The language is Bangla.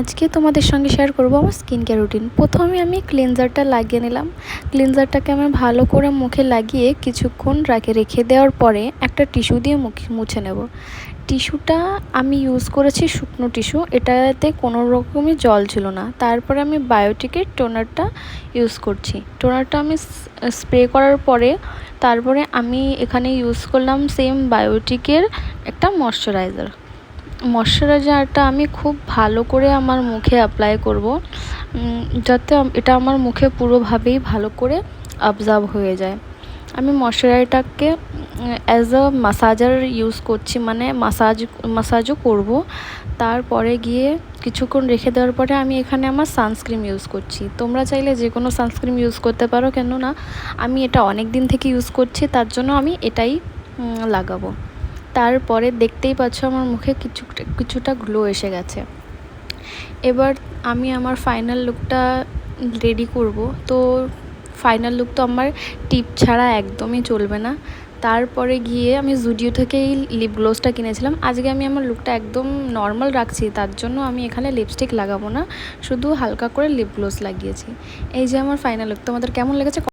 আজকে তোমাদের সঙ্গে শেয়ার করব আমার স্কিন কেয়ার রুটিন। প্রথমে আমি ক্লিনজারটা লাগিয়ে নিলাম। ক্লিনজারটাকে আমি ভালো করে মুখে লাগিয়ে কিছুক্ষণ রেখে দেওয়ার পরে একটা টিস্যু দিয়ে মুছে নেব। টিস্যুটা আমি ইউজ করেছি শুকনো টিস্যু, এটাতে কোনো রকমই জল ছিল না। তারপরে আমি বায়োটিকের টোনারটা ইউজ করছি। টোনারটা আমি স্প্রে করার পরে তারপরে আমি এখানে ইউজ করলাম সেম বায়োটিকের একটা ময়শ্চারাইজারটা আমি খুব ভালো করে আমার মুখে অ্যাপ্লাই করব, যাতে এটা আমার মুখে পুরোভাবেই ভালো করে অবজার্ভ হয়ে যায়। আমি ময়শ্চারাইজারটাকে অ্যাজ আ মাসাজার ইউজ করছি, মানে মাসাজও করব। তারপরে গিয়ে কিছুক্ষণ রেখে দেওয়ার পরে আমি এখানে আমার সানস্ক্রিন ইউজ করছি। তোমরা চাইলে যে কোনো সানস্ক্রিন ইউজ করতে পারো, কেননা আমি এটা অনেক দিন থেকে ইউজ করছি, তার জন্য আমি এটাই লাগাবো। তারপরে দেখতেই পাচ্ছ আমার মুখে কিছুটা গ্লো এসে গেছে। এবার আমি আমার ফাইনাল লুকটা রেডি করব। তো ফাইনাল লুক তো আমার টিপ ছাড়া একদমই চলবে না। তারপরে গিয়ে আমি জুডিও থেকে এই লিপ গ্লোসটা কিনেছিলাম। আজকে আমি আমার লুকটা একদম নর্মাল রাখছি, তার জন্য আমি এখানে লিপস্টিক লাগাবো না, শুধু হালকা করে লিপ গ্লোস লাগিয়েছি। এই যে আমার ফাইনাল লুক, তোমাদের কেমন লেগেছে?